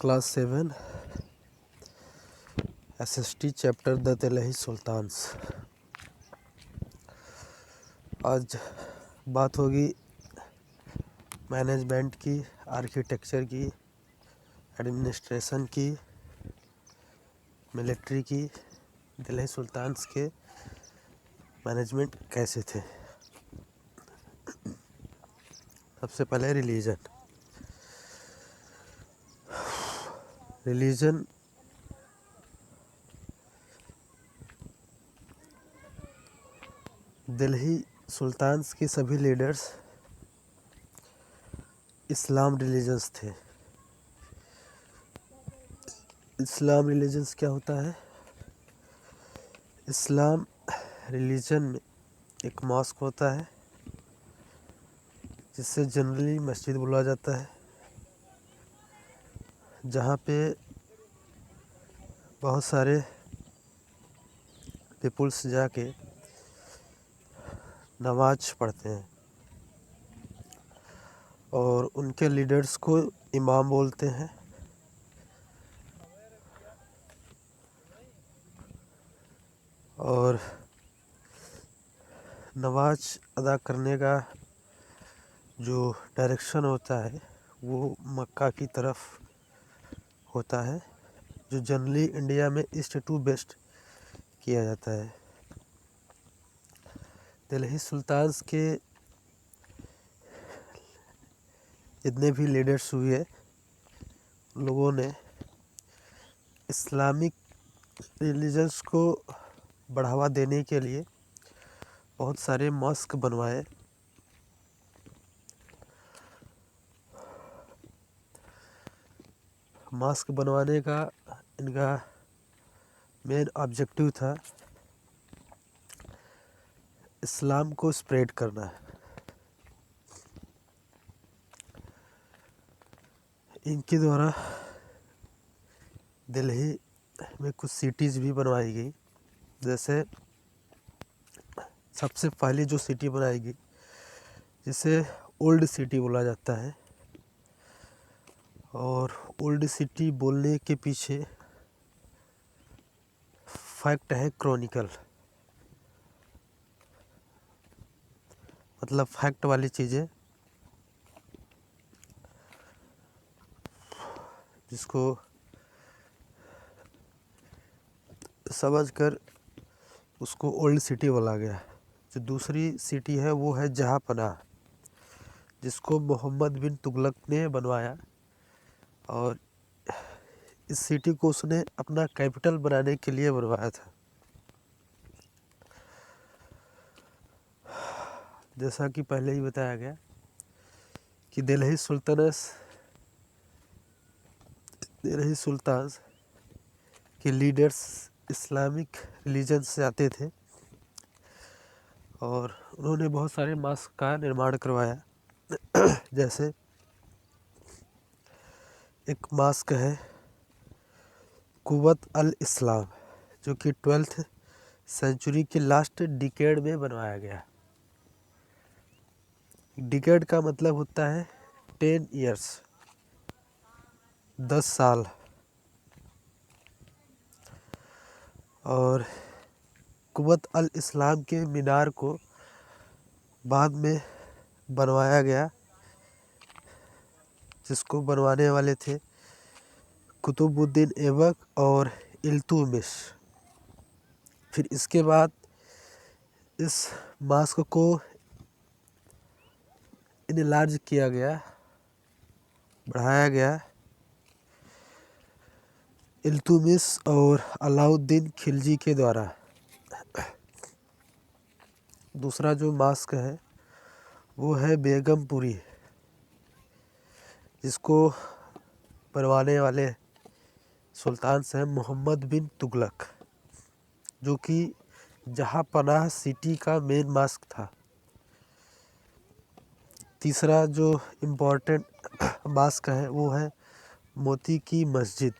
Class 7 SST chapter the Delhi sultans. आज बात होगी मैनेजमेंट की, आर्किटेक्चर की, एडमिनिस्ट्रेशन की, मिलिट्री की। दिल्ही सुल्तान्स के मैनेजमेंट कैसे थे। सबसे पहले रिलीजन दिल्ही सुल्तान्स के सभी लीडर्स इस्लाम रिलीजन्स थे। इस्लाम रिलीजन्स क्या होता है? इस्लाम रिलीजन में एक मॉस्क होता है जिससे जनरली मस्जिद बोला जाता है, जहाँ पे बहुत सारे पीपुल्स जाके नमाज पढ़ते हैं और उनके लीडर्स को इमाम बोलते हैं। और नमाज अदा करने का जो डायरेक्शन होता है वो मक्का की तरफ होता है, जो जनरली इंडिया में ईस्ट टू वेस्ट किया जाता है। दिल्ही सुल्तान्स के जितने भी लीडर्स हुए, लोगों ने इस्लामिक रिलीजन्स को बढ़ावा देने के लिए बहुत सारे मॉस्क बनवाए। मॉस्क बनवाने का इनका मेन ऑब्जेक्टिव था इस्लाम को स्प्रेड करना। इनके द्वारा दिल्ली में कुछ सिटीज़ भी बनवाई गई। जैसे सबसे पहली जो सिटी बनाई गई, जिसे ओल्ड सिटी बोला जाता है, और ओल्ड सिटी बोलने के पीछे फैक्ट है क्रॉनिकल, मतलब फैक्ट वाली चीज़ें जिसको समझकर उसको ओल्ड सिटी बोला गया। जो दूसरी सिटी है वो है जहाँपनाह, जिसको मोहम्मद बिन तुगलक ने बनवाया और इस सिटी को उसने अपना कैपिटल बनाने के लिए बनवाया था। जैसा कि पहले ही बताया गया कि दिल्ही सुल्तान्स के लीडर्स इस्लामिक रिलीजन से आते थे और उन्होंने बहुत सारे मॉस्क का निर्माण करवाया। जैसे एक मॉस्क है कुव्वत अल इस्लाम, जो कि 12th सेंचुरी के लास्ट डिकेड में बनवाया गया। डिकेड का मतलब होता है 10 ईयर्स, 10 साल। और कुव्वत अल इस्लाम के मीनार को बाद में बनवाया गया, जिसको बनवाने वाले थे कुतुबुद्दीन ऐबक और इल्तुतमिश। फिर इसके बाद इस मॉस्क को इनलार्ज किया गया, बढ़ाया गया इल्तुतमिश और अलाउद्दीन खिलजी के द्वारा। दूसरा जो मॉस्क है वो है बेगमपुरी, जिसको बनवाने वाले सुल्तान हैं मोहम्मद बिन तुगलक, जो कि जहाँपनाह सिटी का मेन मॉस्क था। तीसरा जो इम्पोर्टेंट मॉस्क है वो है मोती की मस्जिद,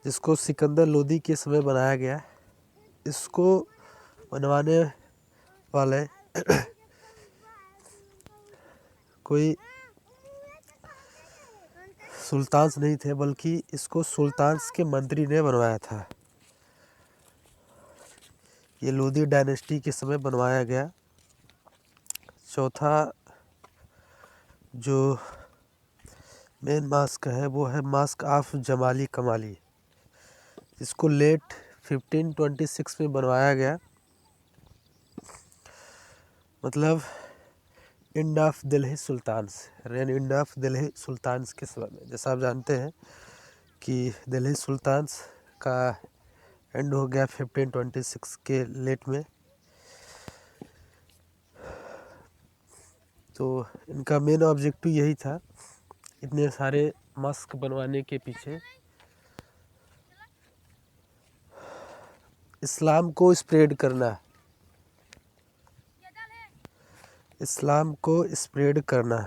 जिसको सिकंदर लोदी के समय बनाया गया। इसको बनवाने वाले कोई सुल्तान्स नहीं थे, बल्कि इसको सुल्तान्स के मंत्री ने बनवाया था। ये लोदी डायनेस्टी के समय बनवाया गया। चौथा जो मेन मास्क है वो है मास्क ऑफ जमाली कमाली, इसको लेट 1526 में बनवाया गया। मतलब end of Delhi sultans, reign end of Delhi sultans के समय में। जैसा आप जानते हैं कि दिल्ली सुल्तान्स का एंड हो गया 1526 के लेट में। तो इनका मेन ऑब्जेक्टिव यही था, इतने सारे मास्क बनवाने के पीछे इस्लाम को स्प्रेड करना, इस्लाम को स्प्रेड करना।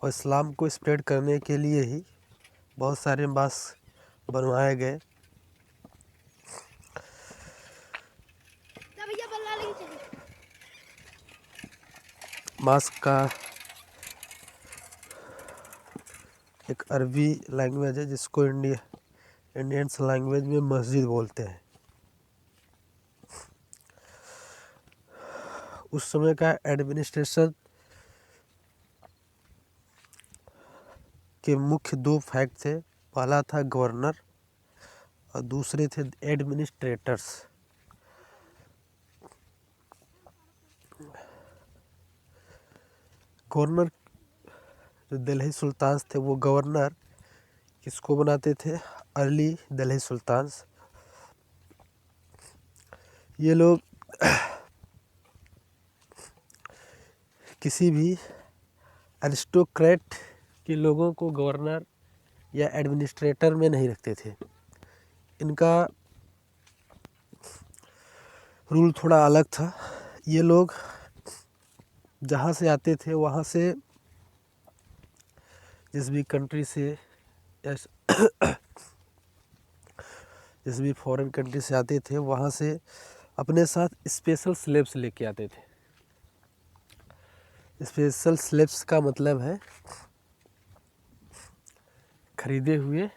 और इस्लाम को स्प्रेड करने के लिए ही बहुत सारे मास्क बनवाए गए। मास्क का एक अरबी लैंग्वेज है जिसको इंडियंस लैंग्वेज में मस्जिद बोलते हैं। उस समय का एडमिनिस्ट्रेशन के मुख्य 2 फैक्ट थे। पहला था गवर्नर और दूसरे थे एडमिनिस्ट्रेटर्स। गवर्नर जो दिल्ली सुल्तान्स थे वो गवर्नर किसको बनाते थे? Early Delhi sultans. ये लोग किसी भी एरिस्टोक्रेट के लोगों को गवर्नर या एडमिनिस्ट्रेटर में नहीं रखते थे। इनका रूल थोड़ा अलग था। ये लोग जहाँ से आते थे वहाँ से, जिस भी कंट्री से या जिस भी फॉरेन कंट्री से आते थे वहाँ से अपने साथ स्पेशल स्लेब्स लेके आते थे। स्पेशल स्लेब्स का मतलब है खरीदे हुए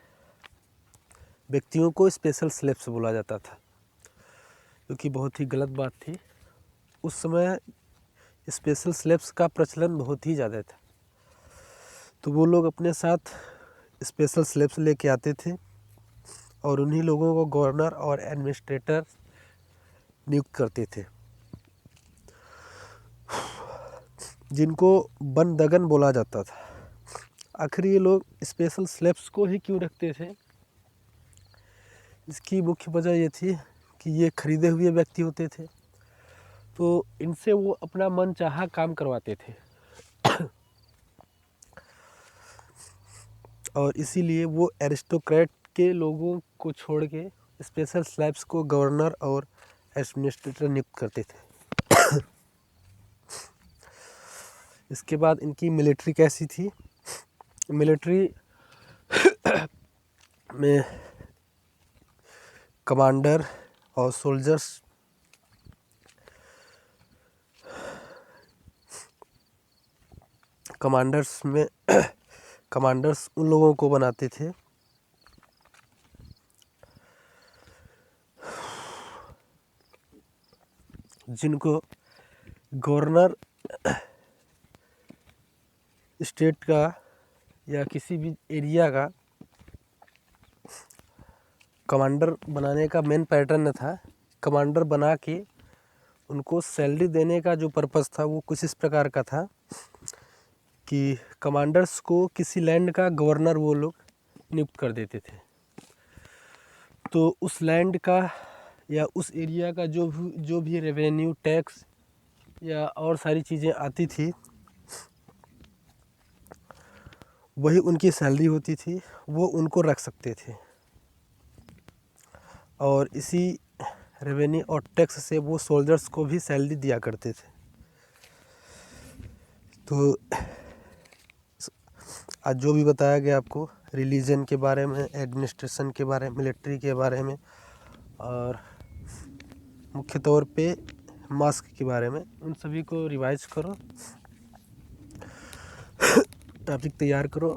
व्यक्तियों को स्पेशल स्लेब्स बोला जाता था, क्योंकि बहुत ही गलत बात थी। उस समय स्पेशल स्लेब्स का प्रचलन बहुत ही ज़्यादा था, तो वो लोग अपने साथ स्पेशल स्लेब्स लेके आते थे और उन्हीं लोगों को गवर्नर और एडमिनिस्ट्रेटर नियुक्त करते थे, जिनको बनदगन बोला जाता था। आखिर ये लोग स्पेशल स्लेब्स को ही क्यों रखते थे? इसकी मुख्य वजह ये थी कि ये खरीदे हुए व्यक्ति होते थे, तो इनसे वो अपना मन चाहा काम करवाते थे और इसीलिए वो एरिस्टोक्रेट के लोगों को छोड़ के स्पेशल स्लेब्स को गवर्नर और एडमिनिस्ट्रेटर नियुक्त करते थे। इसके बाद इनकी मिलिट्री कैसी थी? मिलिट्री में कमांडर और सोल्जर्स कमांडर्स उन लोगों को बनाते थे जिनको गवर्नर स्टेट का या किसी भी एरिया का कमांडर बनाने का मेन पैटर्न था। कमांडर बना के उनको सैलरी देने का जो पर्पस था वो कुछ इस प्रकार का था कि कमांडर्स को किसी लैंड का गवर्नर वो लोग नियुक्त कर देते थे, तो उस लैंड का या उस एरिया का जो भी रेवेन्यू टैक्स या और सारी चीज़ें आती थी वही उनकी सैलरी होती थी, वो उनको रख सकते थे और इसी रेवेन्यू और टैक्स से वो सोल्जर्स को भी सैलरी दिया करते थे। तो आज जो भी बताया गया आपको रिलीजन के बारे में, एडमिनिस्ट्रेशन के बारे में, मिलिट्री के बारे में और मुख्य तौर पे मास्क के बारे में, उन सभी को रिवाइज करो। टॉपिक तैयार करो।